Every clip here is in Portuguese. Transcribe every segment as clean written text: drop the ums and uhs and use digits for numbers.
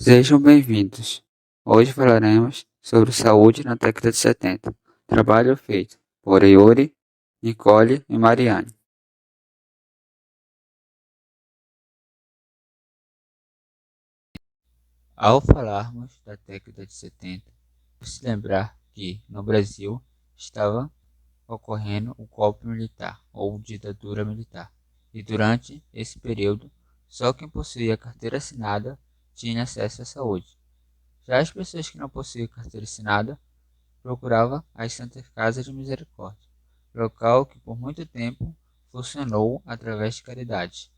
Sejam bem-vindos. Hoje falaremos sobre saúde na década de 70. Trabalho feito por Yuri, Nicole e Mariane. Ao falarmos da década de 70, se lembrar que no Brasil estava ocorrendo o golpe militar ou ditadura militar, e durante esse período só quem possuía carteira assinada tinha acesso à saúde. Já as pessoas que não possuíam carteira assinada procurava as Santas Casas de Misericórdia, local que por muito tempo funcionou através de caridade.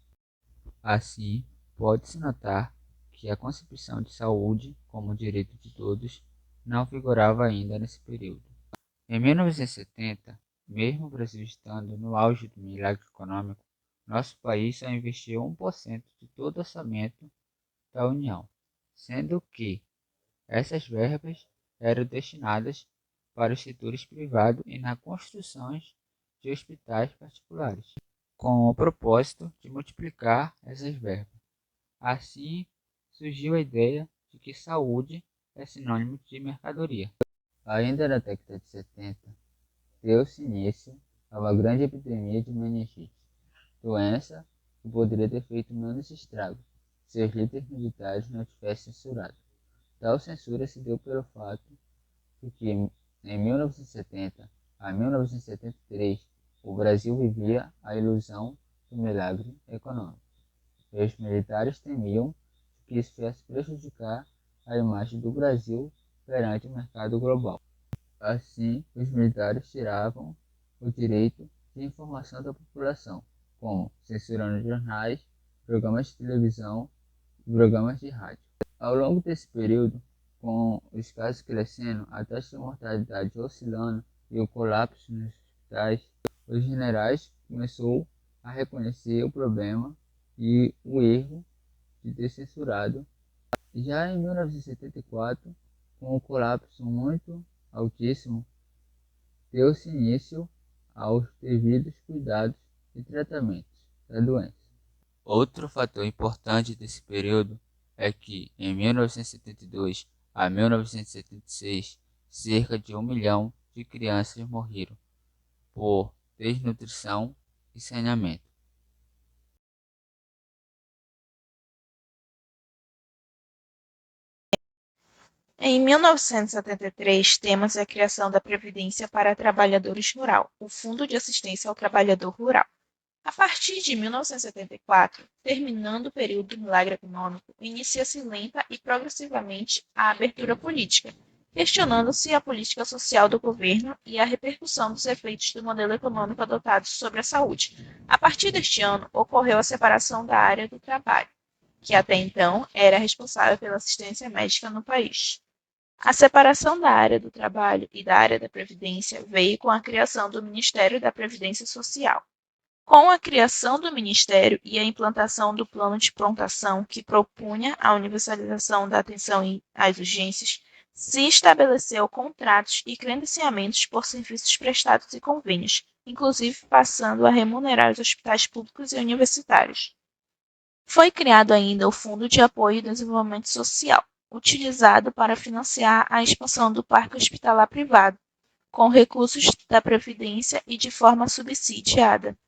Assim, pode-se notar que a concepção de saúde como direito de todos não vigorava ainda nesse período. Em 1970, mesmo o Brasil estando no auge do milagre econômico, nosso país só investiu 1% de todo o orçamento da União, sendo que essas verbas eram destinadas para os setores privados e na construção de hospitais particulares, com o propósito de multiplicar essas verbas. Assim, surgiu a ideia de que saúde é sinônimo de mercadoria. Ainda na década de 70, deu-se início a uma grande epidemia de meningite, doença que poderia ter feito menos estrago se os líderes militares não tivessem censurado. Tal censura se deu pelo fato de que, em 1970 a 1973, o Brasil vivia a ilusão do milagre econômico, e os militares temiam que isso viesse prejudicar a imagem do Brasil perante o mercado global. Assim, os militares tiravam o direito de informação da população, como censurando jornais, programas de televisão e programas de rádio. Ao longo desse período, com os casos crescendo, a taxa de mortalidade oscilando e o colapso nos hospitais, os generais começou a reconhecer o problema e o erro de ter censurado. Já em 1974, com o colapso muito altíssimo, deu-se início aos devidos cuidados e tratamentos da doença. Outro fator importante desse período é que, em 1972 a 1976, cerca de 1 milhão de crianças morreram por desnutrição e saneamento. Em 1973, temos a criação da Previdência para Trabalhadores Rural, o Fundo de Assistência ao Trabalhador Rural. A partir de 1974, terminando o período do milagre econômico, inicia-se lenta e progressivamente a abertura política, questionando-se a política social do governo e a repercussão dos efeitos do modelo econômico adotado sobre a saúde. A partir deste ano, ocorreu a separação da área do trabalho, que até então era responsável pela assistência médica no país. A separação da área do trabalho e da área da previdência veio com a criação do Ministério da Previdência Social. Com a criação do Ministério e a implantação do Plano de Prontação, que propunha a universalização da atenção às urgências, se estabeleceu contratos e credenciamentos por serviços prestados e convênios, inclusive passando a remunerar os hospitais públicos e universitários. Foi criado ainda o Fundo de Apoio e Desenvolvimento Social, utilizado para financiar a expansão do parque hospitalar privado, com recursos da Previdência e de forma subsidiada.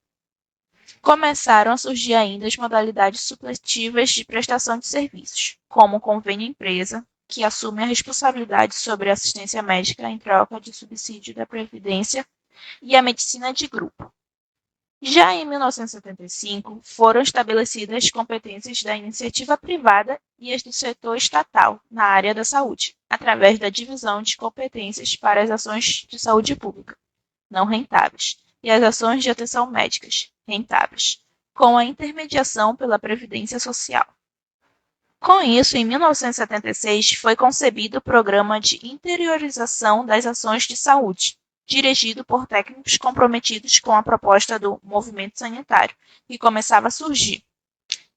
Começaram a surgir ainda as modalidades supletivas de prestação de serviços, como o convênio empresa, que assume a responsabilidade sobre a assistência médica em troca de subsídio da Previdência, e a medicina de grupo. Já em 1975, foram estabelecidas competências da iniciativa privada e as do setor estatal na área da saúde, através da divisão de competências para as ações de saúde pública, não rentáveis, e as ações de atenção médicas, rentáveis, com a intermediação pela Previdência Social. Com isso, em 1976, foi concebido o Programa de Interiorização das Ações de Saúde, dirigido por técnicos comprometidos com a proposta do movimento sanitário, que começava a surgir.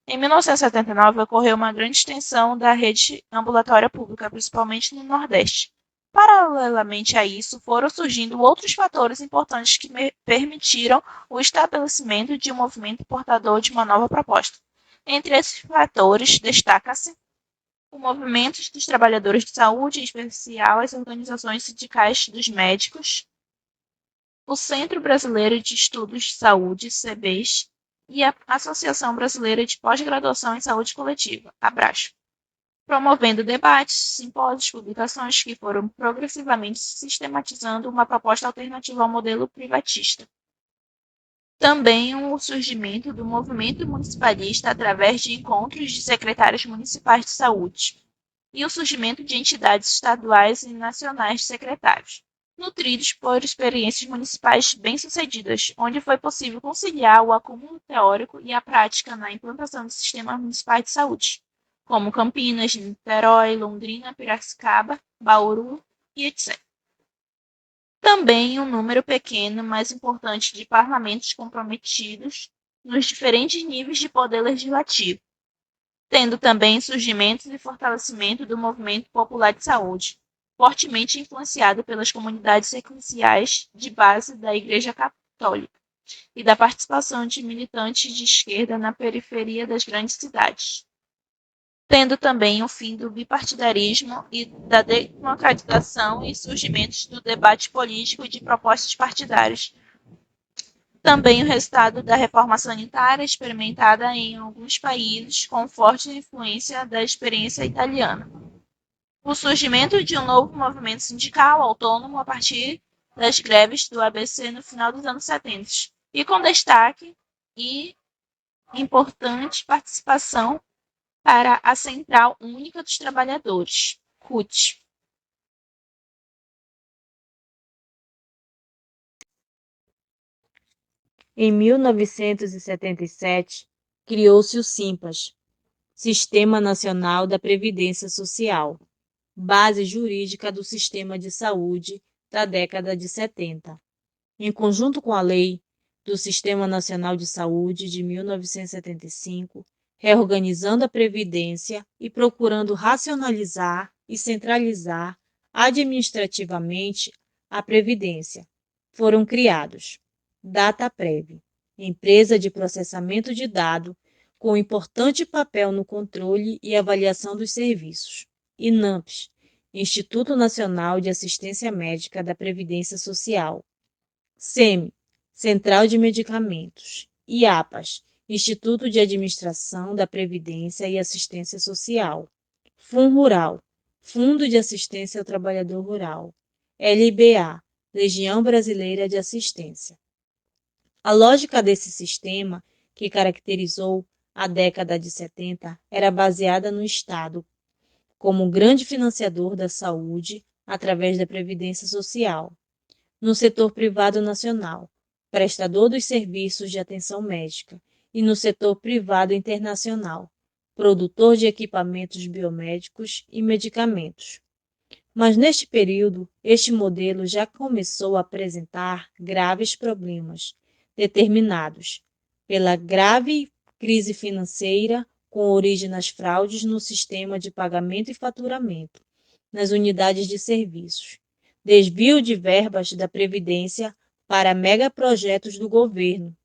Em 1979, ocorreu uma grande extensão da rede ambulatória pública, principalmente no Nordeste. Paralelamente a isso, foram surgindo outros fatores importantes que permitiram o estabelecimento de um movimento portador de uma nova proposta. Entre esses fatores, destaca-se o movimento dos trabalhadores de saúde, em especial as organizações sindicais dos médicos, o Centro Brasileiro de Estudos de Saúde, CBES, e a Associação Brasileira de Pós-Graduação em Saúde Coletiva, ABRASCO, promovendo debates, simpósios, publicações que foram progressivamente sistematizando uma proposta alternativa ao modelo privatista. Também o surgimento do movimento municipalista através de encontros de secretários municipais de saúde e o surgimento de entidades estaduais e nacionais de secretários, nutridos por experiências municipais bem-sucedidas, onde foi possível conciliar o acúmulo teórico e a prática na implantação de sistemas municipais de saúde, como Campinas, Niterói, Londrina, Piracicaba, Bauru e etc. Também um número pequeno, mas importante, de parlamentos comprometidos nos diferentes níveis de poder legislativo, tendo também surgimento e fortalecimento do movimento popular de saúde, fortemente influenciado pelas comunidades eclesiais de base da Igreja Católica e da participação de militantes de esquerda na periferia das grandes cidades, tendo também o fim do bipartidarismo e da democratização e surgimento do debate político e de propostas partidárias. Também o resultado da reforma sanitária experimentada em alguns países com forte influência da experiência italiana. O surgimento de um novo movimento sindical autônomo a partir das greves do ABC no final dos anos 70, e com destaque e importante participação para a Central Única dos Trabalhadores, CUT. Em 1977, criou-se o SIMPAS, Sistema Nacional da Previdência Social, base jurídica do sistema de saúde da década de 70. Em conjunto com a Lei do Sistema Nacional de Saúde de 1975, reorganizando a Previdência e procurando racionalizar e centralizar administrativamente a Previdência, foram criados DataPrev, empresa de processamento de dados com importante papel no controle e avaliação dos serviços, e NAMPS, Instituto Nacional de Assistência Médica da Previdência Social, SEMI, Central de Medicamentos, e APAS, Instituto de Administração da Previdência e Assistência Social, FUNRural, Fundo de Assistência ao Trabalhador Rural, LBA, Legião Brasileira de Assistência. A lógica desse sistema, que caracterizou a década de 70, era baseada no Estado como grande financiador da saúde através da Previdência Social, no setor privado nacional, prestador dos serviços de atenção médica, e no setor privado internacional, produtor de equipamentos biomédicos e medicamentos. Mas neste período, este modelo já começou a apresentar graves problemas, determinados pela grave crise financeira com origem nas fraudes no sistema de pagamento e faturamento, nas unidades de serviços, desvio de verbas da Previdência para megaprojetos do governo,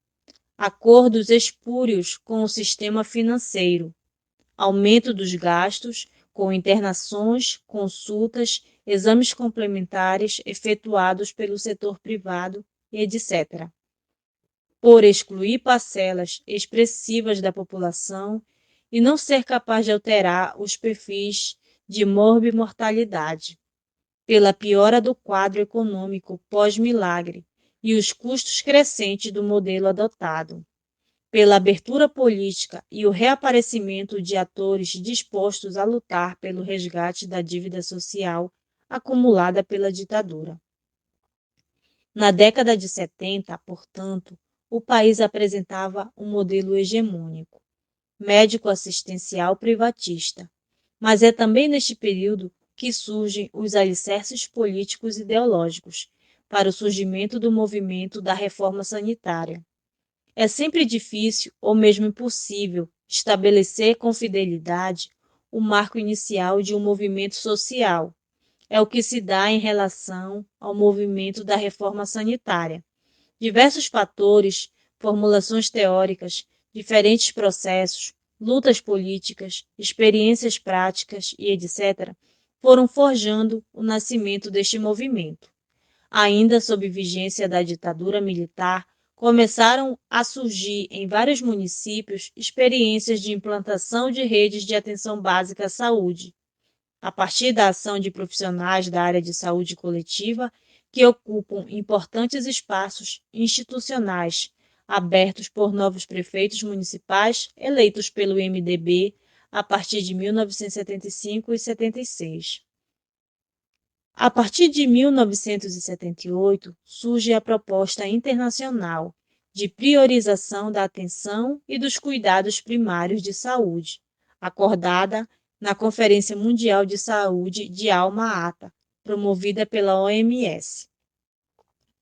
acordos espúrios com o sistema financeiro, aumento dos gastos com internações, consultas, exames complementares efetuados pelo setor privado, etc., por excluir parcelas expressivas da população e não ser capaz de alterar os perfis de morbimortalidade, pela piora do quadro econômico pós-milagre e os custos crescentes do modelo adotado, pela abertura política e o reaparecimento de atores dispostos a lutar pelo resgate da dívida social acumulada pela ditadura. Na década de 70, portanto, o país apresentava um modelo hegemônico, médico-assistencial privatista, mas é também neste período que surgem os alicerces políticos e ideológicos para o surgimento do movimento da reforma sanitária. É sempre difícil, ou mesmo impossível, estabelecer com fidelidade o marco inicial de um movimento social. É o que se dá em relação ao movimento da reforma sanitária. Diversos fatores, formulações teóricas, diferentes processos, lutas políticas, experiências práticas e etc., foram forjando o nascimento deste movimento. Ainda sob vigência da ditadura militar, começaram a surgir em vários municípios experiências de implantação de redes de atenção básica à saúde, a partir da ação de profissionais da área de saúde coletiva que ocupam importantes espaços institucionais, abertos por novos prefeitos municipais eleitos pelo MDB a partir de 1975 e 76. A partir de 1978, surge a proposta internacional de priorização da atenção e dos cuidados primários de saúde, acordada na Conferência Mundial de Saúde de Alma-Ata, promovida pela OMS.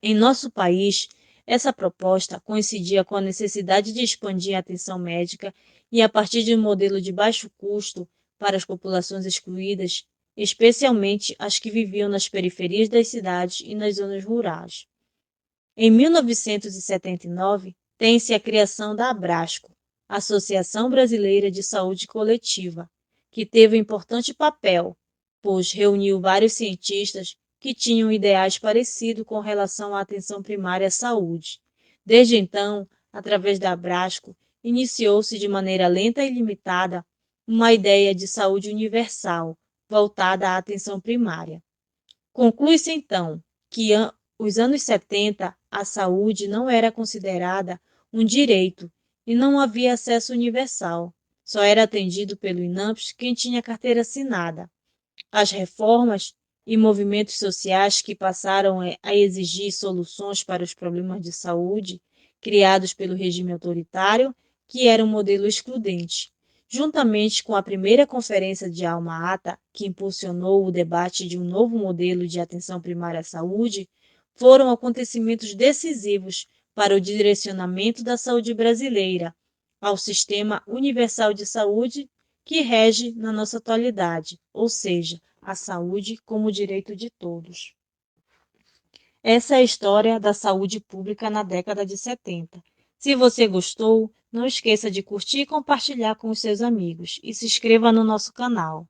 Em nosso país, essa proposta coincidia com a necessidade de expandir a atenção médica e, a partir de um modelo de baixo custo para as populações excluídas, especialmente as que viviam nas periferias das cidades e nas zonas rurais. Em 1979, tem-se a criação da Abrasco, Associação Brasileira de Saúde Coletiva, que teve um importante papel, pois reuniu vários cientistas que tinham ideais parecidos com relação à atenção primária à saúde. Desde então, através da Abrasco, iniciou-se de maneira lenta e limitada uma ideia de saúde universal, voltada à atenção primária. Conclui-se, então, que os anos 70 a saúde não era considerada um direito e não havia acesso universal. Só era atendido pelo INAMPS quem tinha carteira assinada. As reformas e movimentos sociais que passaram a exigir soluções para os problemas de saúde criados pelo regime autoritário, que era um modelo excludente, juntamente com a primeira conferência de Alma-Ata, que impulsionou o debate de um novo modelo de atenção primária à saúde, foram acontecimentos decisivos para o direcionamento da saúde brasileira ao Sistema Universal de Saúde que rege na nossa atualidade, ou seja, a saúde como direito de todos. Essa é a história da saúde pública na década de 70. Se você gostou, não esqueça de curtir e compartilhar com os seus amigos e se inscreva no nosso canal.